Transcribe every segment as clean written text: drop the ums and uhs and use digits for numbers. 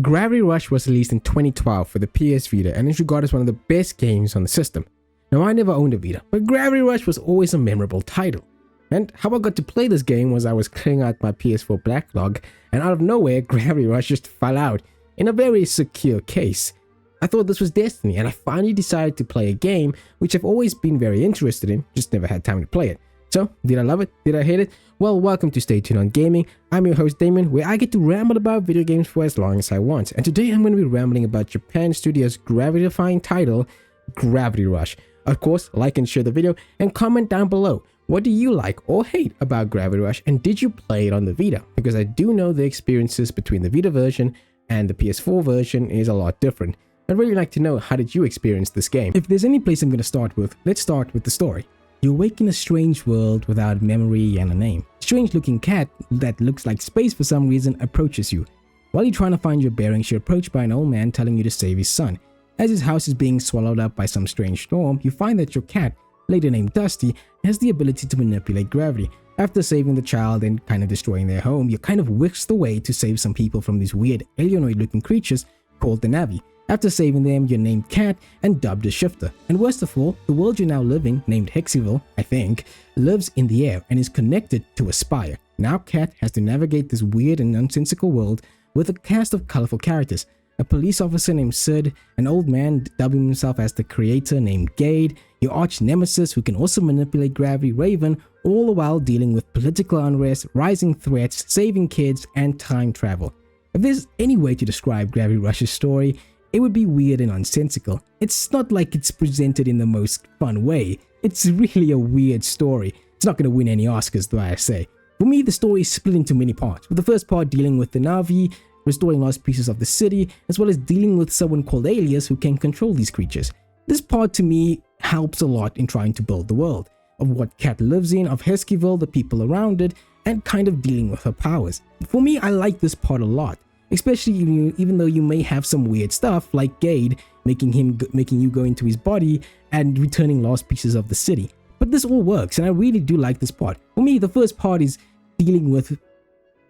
Gravity Rush was released in 2012 for the PS Vita and is regarded as one of the best games on the system. Now, I never owned a Vita, but Gravity Rush was always a memorable title. And how I got to play this game was I was clearing out my PS4 backlog, and out of nowhere, Gravity Rush just fell out in a very secure case. I thought this was destiny, and I finally decided to play a game which I've always been very interested in, just never had time to play it. So, did I love it? Did I hate it? Well, welcome to Stay Tuned on Gaming. I'm your host Damon, where I get to ramble about video games for as long as I want. And today I'm going to be rambling about Japan Studios' gravity-defying title, Gravity Rush. Of course, like and share the video, and comment down below. What do you like or hate about Gravity Rush, and did you play it on the Vita? Because I do know the experiences between the Vita version and the PS4 version is a lot different. I'd really like to know, how did you experience this game? If there's any place I'm going to start with, let's start with the story. You awake in a strange world without memory and a name. A strange looking cat that looks like space for some reason approaches you. While you're trying to find your bearings, you're approached by an old man telling you to save his son. As his house is being swallowed up by some strange storm, you find that your cat, later named Dusty, has the ability to manipulate gravity. After saving the child and kind of destroying their home, you're kind of whisked away to save some people from these weird alienoid looking creatures called the Navi. After saving them, you're named Cat and dubbed a shifter. And worst of all, the world you're now living, named Hexyville, I think, lives in the air and is connected to a spire. Now Cat has to navigate this weird and nonsensical world with a cast of colorful characters. A police officer named Sid, an old man dubbing himself as the creator named Gade, your arch nemesis who can also manipulate gravity, Raven, all the while dealing with political unrest, rising threats, saving kids, and time travel. If there's any way to describe Gravity Rush's story, it would be weird and nonsensical. It's not like it's presented in the most fun way. It's really a weird story. It's not going to win any Oscars, though I say. For me, the story is split into many parts, with the first part dealing with the Navi, restoring lost pieces of the city, as well as dealing with someone called Alias who can control these creatures. This part to me helps a lot in trying to build the world, of what Cat lives in, of Heskyville, the people around it, and kind of dealing with her powers. For me, I like this part a lot. Especially even though you may have some weird stuff like Gade making you go into his body and returning lost pieces of the city. But this all works, and I really do like this part. For me, the first part is dealing with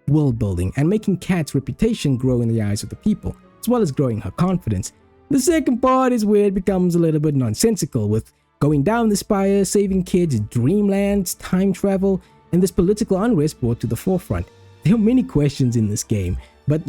world building and making Cat's reputation grow in the eyes of the people, as well as growing her confidence. The second part is where it becomes a little bit nonsensical, with going down the spire, saving kids, dreamlands, time travel, and this political unrest brought to the forefront. There are many questions in this game, but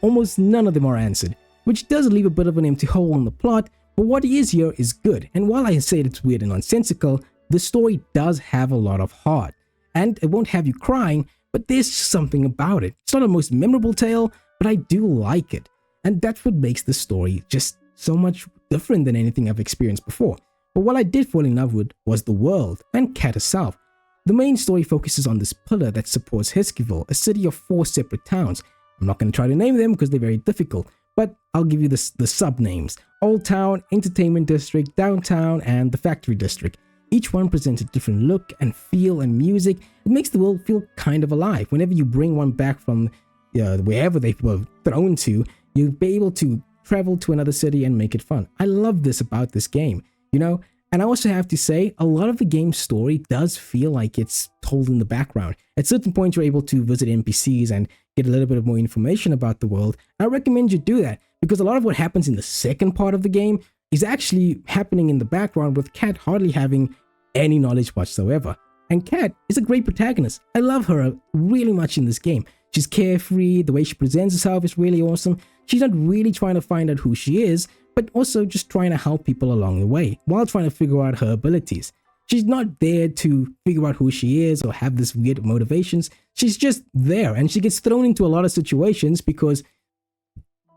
almost none of them are answered, which does leave a bit of an empty hole in the plot, but what is here is good. And while I say it's weird and nonsensical, the story does have a lot of heart, and it won't have you crying, but there's something about it. It's not the most memorable tale, but I do like it, and that's what makes the story just so much different than anything I've experienced before. But what I did fall in love with was the world and Cat herself. The main story focuses on this pillar that supports Heskyville, a city of 4 separate towns. I'm not going to try to name them because they're very difficult, but I'll give you the sub-names: Old Town, Entertainment District, Downtown, and the Factory District. Each one presents a different look and feel and music. It makes the world feel kind of alive. Whenever you bring one back from wherever they were thrown to, you'll be able to travel to another city and make it fun. I love this about this game, And I also have to say, a lot of the game's story does feel like it's told in the background. At certain points, you're able to visit NPCs and get a little bit of more information about the world. I recommend you do that, because a lot of what happens in the second part of the game is actually happening in the background, with Cat hardly having any knowledge whatsoever. And Cat is a great protagonist. I love her really much in this game. She's carefree, the way she presents herself is really awesome. She's not really trying to find out who she is, but also just trying to help people along the way, while trying to figure out her abilities. She's not there to figure out who she is or have this weird motivations. She's just there, and she gets thrown into a lot of situations because,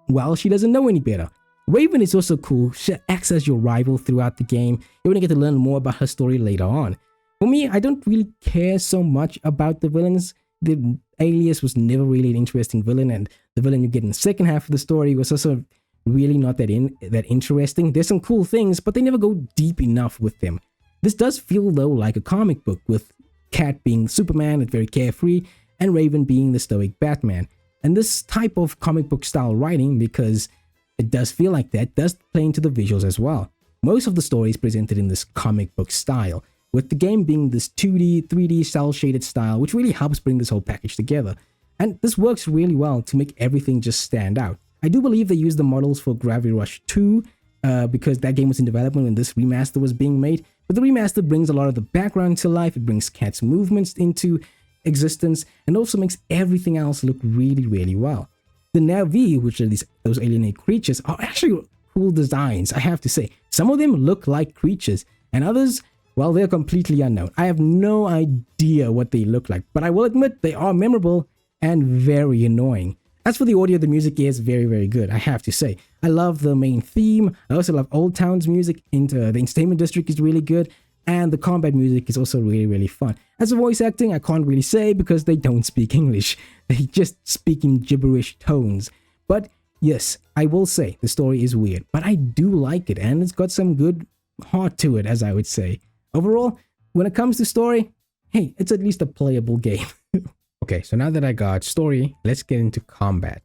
well, she doesn't know any better. Raven is also cool. She acts as your rival throughout the game. You're going to get to learn more about her story later on. For me, I don't really care so much about the villains. The Alias was never really an interesting villain, and the villain you get in the second half of the story was also really not that interesting. There's some cool things, but they never go deep enough with them. This does feel though like a comic book, with Cat being Superman and very carefree, and Raven being the stoic Batman. And this type of comic book style writing, because it does feel like that, does play into the visuals as well. Most of the story is presented in this comic book style, with the game being this 2D, 3D cel-shaded style, which really helps bring this whole package together. And this works really well to make everything just stand out. I do believe they used the models for Gravity Rush 2 because that game was in development when this remaster was being made. But the remaster brings a lot of the background to life. It brings Cat's movements into existence and also makes everything else look really, really well. The Navi, which are those alien creatures, are actually cool designs, I have to say. Some of them look like creatures, and others, well, they're completely unknown. I have no idea what they look like, but I will admit they are memorable and very annoying. As for the audio, the music is very, very good, I have to say. I love the main theme. I also love Old Town's music. The Entertainment District is really good, and the combat music is also really, really fun. As for voice acting, I can't really say because they don't speak English. They just speak in gibberish tones. But yes, I will say the story is weird, but I do like it, and it's got some good heart to it, as I would say. Overall, when it comes to story, hey, it's at least a playable game. Okay, so now that I got story, let's get into combat.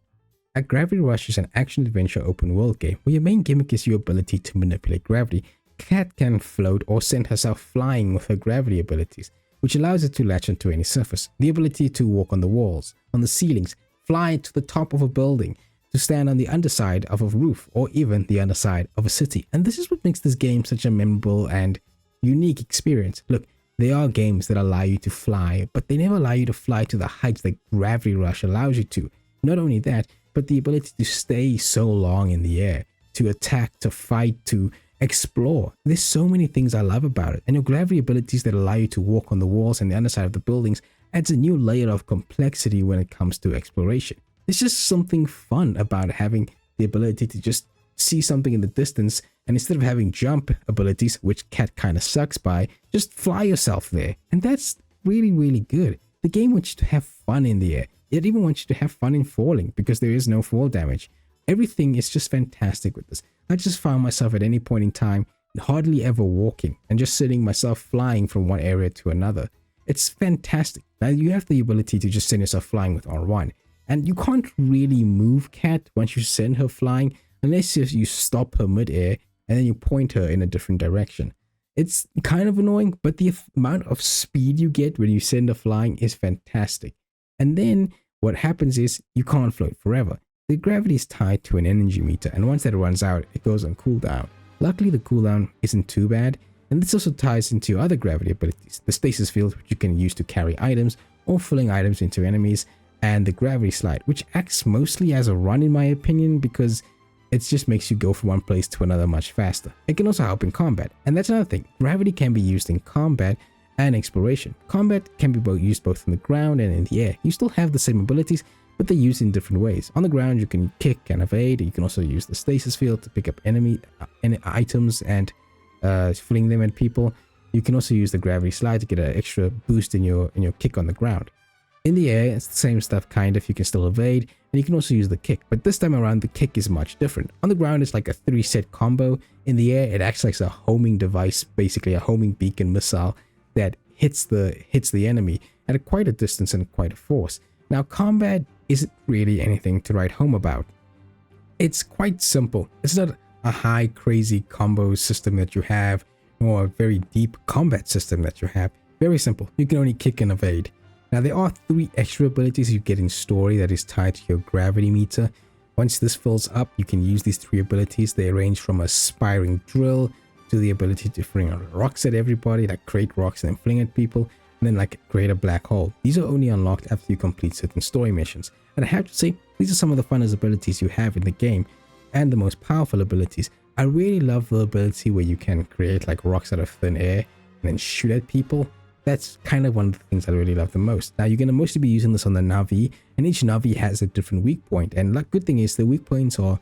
Gravity Rush is an action-adventure open-world game where your main gimmick is your ability to manipulate gravity. Cat can float or send herself flying with her gravity abilities, which allows it to latch onto any surface. The ability to walk on the walls, on the ceilings, fly to the top of a building, to stand on the underside of a roof, or even the underside of a city. And this is what makes this game such a memorable and unique experience. Look, there are games that allow you to fly, but they never allow you to fly to the heights that Gravity Rush allows you to. Not only that, but the ability to stay so long in the air, to attack, to fight, to explore. There's so many things I love about it, and your gravity abilities that allow you to walk on the walls and the underside of the buildings adds a new layer of complexity when it comes to exploration. There's just something fun about having the ability to just see something in the distance, and instead of having jump abilities, which Cat kind of sucks by, just fly yourself there. And that's really, really good. The game wants you to have fun in the air. It even wants you to have fun in falling because there is no fall damage. Everything is just fantastic with this. I just found myself at any point in time hardly ever walking and just sitting myself flying from one area to another. It's fantastic. Now you have the ability to just send yourself flying with R1, and you can't really move Cat once you send her flying unless you stop her mid-air and then you point her in a different direction. It's kind of annoying, but the amount of speed you get when you send her flying is fantastic. And then what happens is you can't float forever. The gravity is tied to an energy meter, and once that runs out, it goes on cooldown. Luckily, the cooldown isn't too bad, and this also ties into other gravity abilities. The stasis field, which you can use to carry items or filling items into enemies, and the gravity slide, which acts mostly as a run in my opinion because it just makes you go from one place to another much faster. It can also help in combat, and that's another thing. Gravity can be used in combat and exploration. Combat can be used both on the ground and in the air. You still have the same abilities, but they're used in different ways. On the ground, you can kick and evade. You can also use the stasis field to pick up enemy items and fling them at people. You can also use the gravity slide to get an extra boost in your kick on the ground. In the air, it's the same stuff kind of. You can still evade, and you can also use the kick. But this time around, the kick is much different. On the ground, it's like a 3-set combo. In the air, it acts like a homing device, basically a homing beacon missile that hits the enemy at quite a distance and quite a force. Now, combat isn't really anything to write home about. It's quite simple. It's not a high, crazy combo system that you have, or a very deep combat system that you have. Very simple. You can only kick and evade. Now, there are 3 extra abilities you get in story that is tied to your gravity meter. Once this fills up, you can use these 3 abilities. They range from a spiring drill to the ability to fling rocks at everybody, like create rocks and then fling at people, and then like create a black hole. These are only unlocked after you complete certain story missions. And I have to say, these are some of the funnest abilities you have in the game and the most powerful abilities. I really love the ability where you can create like rocks out of thin air and then shoot at people. That's kind of one of the things I really love the most. Now, you're going to mostly be using this on the Navi, and each Navi has a different weak point. And the good thing is the weak points are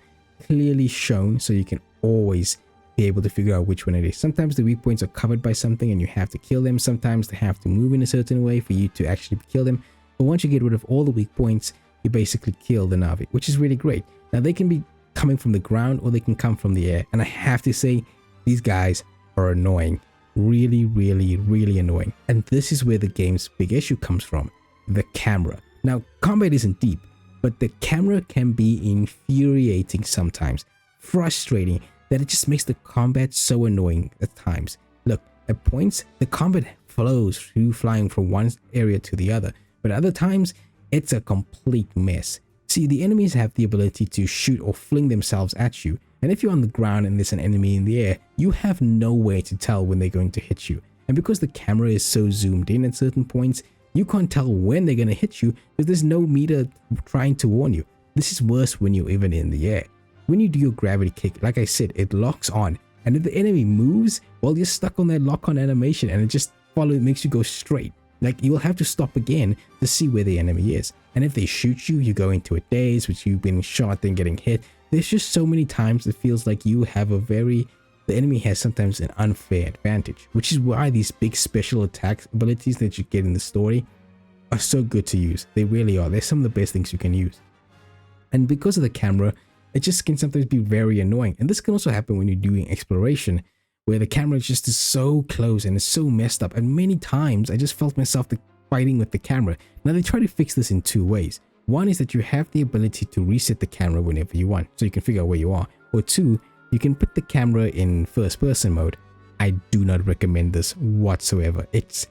clearly shown, so you can always be able to figure out which one it is. Sometimes the weak points are covered by something and you have to kill them. Sometimes they have to move in a certain way for you to actually kill them. But once you get rid of all the weak points, you basically kill the Navi, which is really great. Now, they can be coming from the ground or they can come from the air. And I have to say, these guys are annoying. Really, really, really annoying. And this is where the game's big issue comes from, the camera. Now, combat isn't deep, but the camera can be infuriating sometimes, frustrating, that it just makes the combat so annoying at times. Look, at points, the combat flows through flying from one area to the other, but other times, it's a complete mess. See, the enemies have the ability to shoot or fling themselves at you, and if you're on the ground and there's an enemy in the air, you have no way to tell when they're going to hit you. And because the camera is so zoomed in at certain points, you can't tell when they're going to hit you because there's no meter trying to warn you. This is worse when you're even in the air. When you do your gravity kick, like I said, it locks on, and if the enemy moves, well, you're stuck on that lock-on animation and it just makes you go straight. Like, you will have to stop again to see where the enemy is. And if they shoot you, you go into a daze, which you've been shot then getting hit. There's just so many times it feels like you have the enemy has sometimes an unfair advantage, which is why these big special attack abilities that you get in the story are so good to use. They really are. They're some of the best things you can use. And because of the camera, it just can sometimes be very annoying. And this can also happen when you're doing exploration, where the camera just is so close and is so messed up. And many times I just felt myself fighting with the camera. Now they try to fix this in two ways. One is that you have the ability to reset the camera whenever you want, so you can figure out where you are. Or two, you can put the camera in first person mode. I do not recommend this whatsoever. It's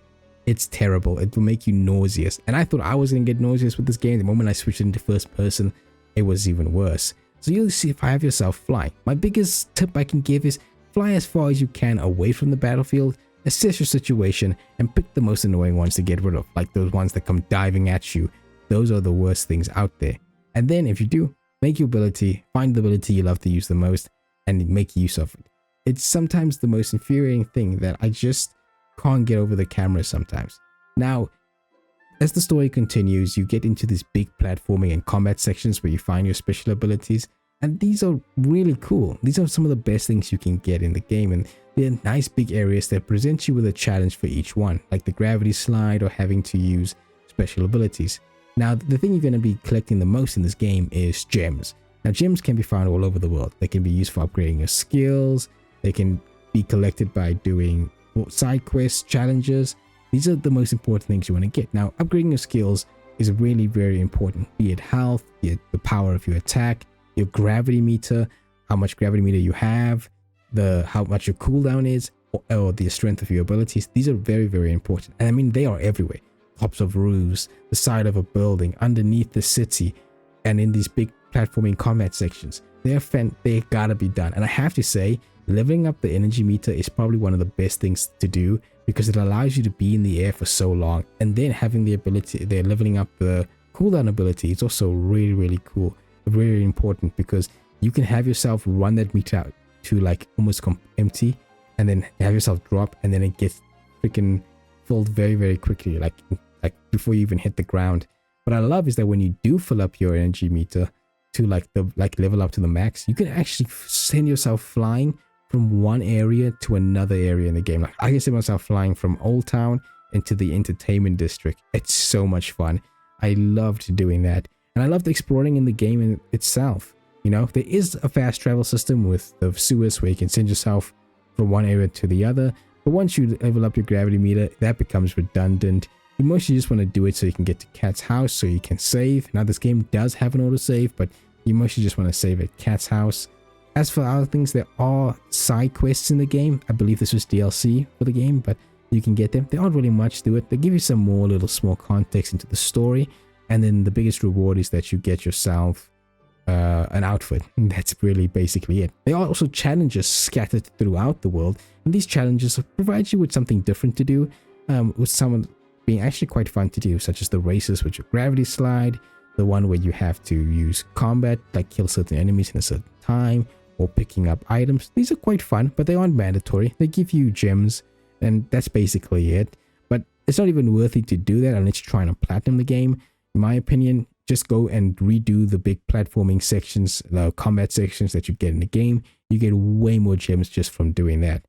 terrible. It will make you nauseous. And I thought I was going to get nauseous with this game. The moment I switched it into first person, it was even worse. So you'll see if I have yourself flying. My biggest tip I can give is fly as far as you can away from the battlefield, assess your situation, and pick the most annoying ones to get rid of, like those ones that come diving at you. Those are the worst things out there. And then if you do, make your ability, find the ability you love to use the most, and make use of it. It's sometimes the most infuriating thing that I just can't get over the camera sometimes. Now, as the story continues, you get into these big platforming and combat sections where you find your special abilities, and these are really cool. These are some of the best things you can get in the game, and they're nice big areas that present you with a challenge for each one, like the gravity slide or having to use special abilities. Now, the thing you're going to be collecting the most in this game is gems. Now, gems can be found all over the world. They can be used for upgrading your skills. They can be collected by doing side quests, challenges. These are the most important things you want to get. Now, upgrading your skills is really very important, be it health, be it the power of your attack, your gravity meter, how much gravity meter you have, how much your cooldown is, or the strength of your abilities. These are very, very important. And I mean, they are everywhere. Tops of roofs, the side of a building, underneath the city, and in these big platforming combat sections. They gotta be done. And I have to say, leveling up the energy meter is probably one of the best things to do, because it allows you to be in the air for so long, and then having the ability, they're leveling up the cooldown ability. It's also really, really cool, very important, because you can have yourself run that meter out to like almost empty, and then have yourself drop, and then it gets freaking filled very, very quickly, like before you even hit the ground. What I love is that when you do fill up your energy meter to level up to the max, you can actually send yourself flying from one area to another area in the game. Like, I can see myself flying from Old Town into the entertainment district. It's so much fun. I loved doing that, and I loved exploring in the game in itself. You know, there is a fast travel system with the sewers where you can send yourself from one area to the other, but once you level up your gravity meter, that becomes redundant. You mostly just want to do it so you can get to Cat's house, so you can save. Now, this game does have an autosave, but you mostly just want to save at Cat's house. As for other things, there are side quests in the game. I believe this was DLC for the game, but you can get them. There aren't really much to it. They give you some more little small context into the story, and then the biggest reward is that you get yourself an outfit. And that's really basically it. There are also challenges scattered throughout the world, and these challenges provide you with something different to do, with some being actually quite fun to do, such as the races with your gravity slide, the one where you have to use combat, like kill certain enemies in a certain time, or picking up items. These are quite fun, but they aren't mandatory. They give you gems, and that's basically it. But it's not even worth it to do that unless you're trying to platinum the game. In my opinion, just go and redo the big platforming sections, the combat sections that you get in the game. You get way more gems just from doing that.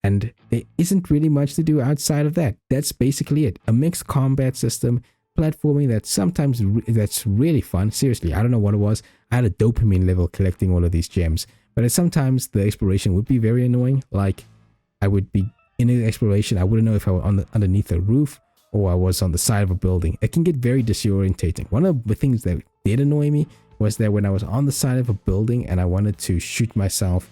And there isn't really much to do outside of that. That's basically it. A mixed combat system, platforming that's really fun. Seriously, I don't know what it was. I had a dopamine level collecting all of these gems. But sometimes the exploration would be very annoying. Like, I would be in an exploration, I wouldn't know if I was underneath a roof or I was on the side of a building. It can get very disorientating. One of the things that did annoy me was that when I was on the side of a building and I wanted to shoot myself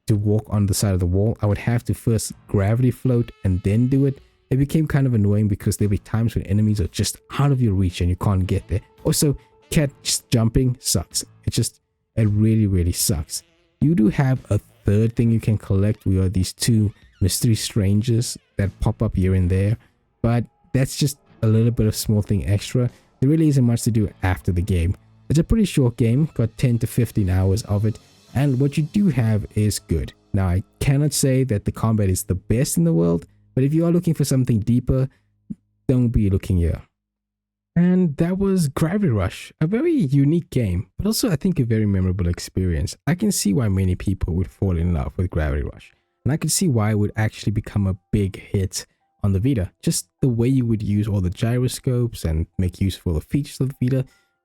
to walk on the side of the wall, I would have to first gravity float and then do it. It became kind of annoying because there'll be times when enemies are just out of your reach and you can't get there. Also, cat jumping sucks. It really sucks. You do have a third thing you can collect. We are these two mystery strangers that pop up here and there, but that's just a little bit of small thing extra. There really isn't much to do after the game. It's a pretty short game, got 10 to 15 hours of it, and what you do have is good. Now, I cannot say that the combat is the best in the world, but if you are looking for something deeper, don't be looking here. And that was Gravity Rush, a very unique game, but also I think a very memorable experience. I can see why many people would fall in love with Gravity Rush, and I can see why it would actually become a big hit on the Vita. Just the way you would use all the gyroscopes and make use of all the features of the Vita,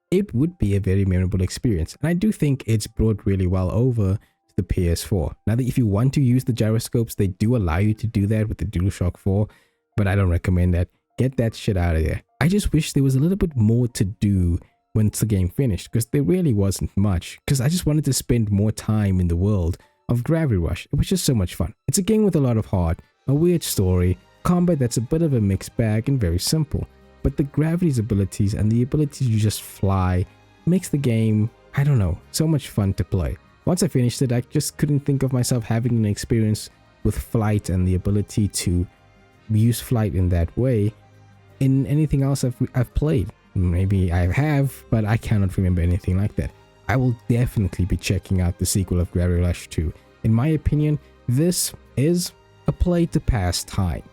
it would be a very memorable experience. And I do think it's brought really well over to the PS4. Now that if you want to use the gyroscopes, they do allow you to do that with the DualShock 4, but I don't recommend that. Get that shit out of there. I just wish there was a little bit more to do once the game finished, because there really wasn't much, because I just wanted to spend more time in the world of Gravity Rush. It was just so much fun. It's a game with a lot of heart, a weird story, combat that's a bit of a mixed bag and very simple, but the gravity's abilities and the ability to just fly makes the game, I don't know, so much fun to play. Once I finished it, I just couldn't think of myself having an experience with flight and the ability to use flight in that way in anything else I've played. Maybe I have, but I cannot remember anything like that. I will definitely be checking out the sequel of Gravity Rush 2. In my opinion, this is a play to pass time.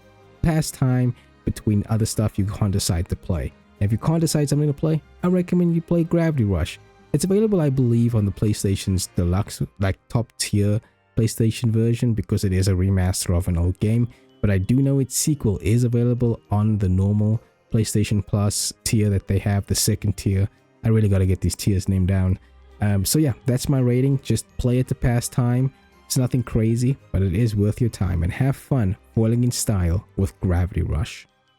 Pass time between other stuff you can't decide to play. And if you can't decide something to play, I recommend you play Gravity Rush. It's available, I believe, on the PlayStation's deluxe, like top tier PlayStation version, because it is a remaster of an old game. But I do know its sequel is available on the normal PlayStation Plus tier that they have, the second tier. I really got to get these tiers named down. So yeah, that's my rating. Just play it to pass time. It's nothing crazy, but it is worth your time, and have fun falling in style with Gravity Rush.